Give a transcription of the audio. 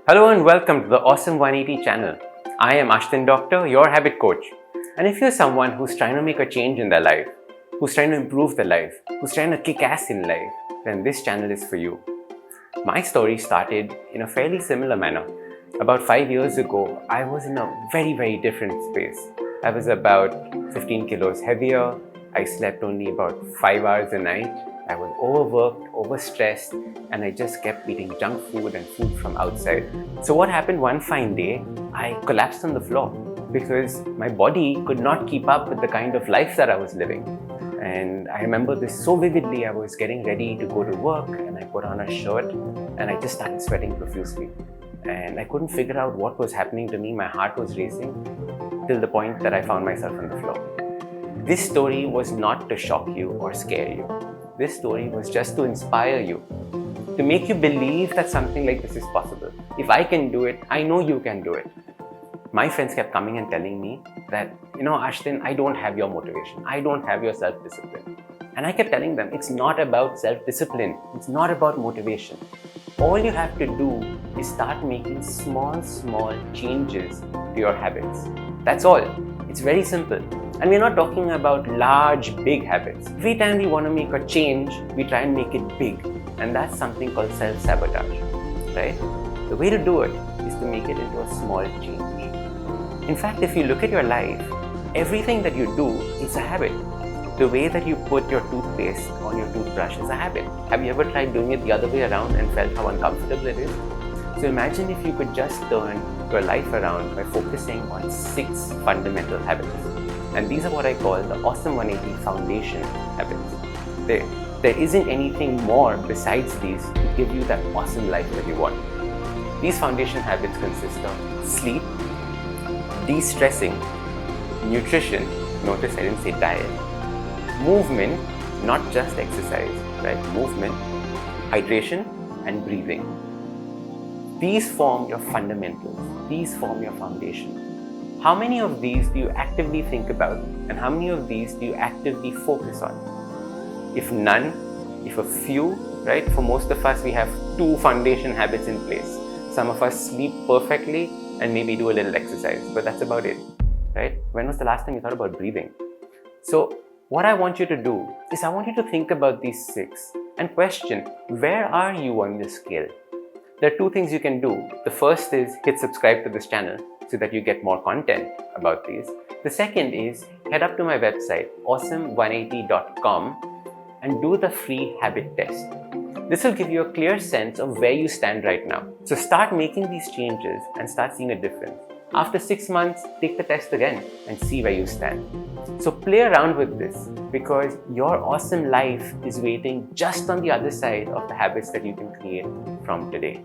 Hello and welcome to the Awesome180 channel. I am Ashdin Doctor, your habit coach. And if you're someone who's trying to make a change in their life, who's trying to improve their life, who's trying to kick ass in life, then this channel is for you. My story started in a fairly similar manner. About 5 years ago, I was in a very different space. I was about 15 kilos heavier. I slept only about 5 hours a night. I was overworked, overstressed, and I just kept eating junk food and food from outside. So what happened one fine day, I collapsed on the floor because my body could not keep up with the kind of life that I was living. And I remember this so vividly. I was getting ready to go to work and I put on a shirt and I just started sweating profusely. And I couldn't figure out what was happening to me. My heart was racing till the point that I found myself on the floor. This story was not to shock you or scare you. This story was just to inspire you, to make you believe that something like this is possible. If I can do it, I know you can do it. My friends kept coming and telling me that, Ashdin, I don't have your motivation. I don't have your self-discipline. And I kept telling them, it's not about self-discipline. It's not about motivation. All you have to do is start making small changes to your habits. That's all. It's very simple. And we're not talking about large, big habits. Every time we want to make a change, we try and make it big. And that's something called self-sabotage, right? The way to do it is to make it into a small change. In fact, if you look at your life, everything that you do is a habit. The way that you put your toothpaste on your toothbrush is a habit. Have you ever tried doing it the other way around and felt how uncomfortable it is? So imagine if you could just turn your life around by focusing on 6 fundamental habits. And these are what I call the Awesome180 foundation habits. There isn't anything more besides these to give you that awesome life that you want. These foundation habits consist of sleep, de-stressing, nutrition, notice I didn't say diet, movement, not just exercise, right? Movement, hydration, and breathing. These form your fundamentals. These form your foundation. How many of these do you actively think about, and how many of these do you actively focus on? If none, if a few, right? For most of us, we have 2 foundation habits in place. Some of us sleep perfectly and maybe do a little exercise, but that's about it, right? When was the last time you thought about breathing? So what I want you to do is I want you to think about these 6 and question, where are you on this scale? There are 2 things you can do. The first is hit subscribe to this channel so that you get more content about these. The second is head up to my website, Awesome180.com, and do the free habit test. This will give you a clear sense of where you stand right now. So start making these changes and start seeing a difference. After 6 months, take the test again and see where you stand. So play around with this because your awesome life is waiting just on the other side of the habits that you can create from today.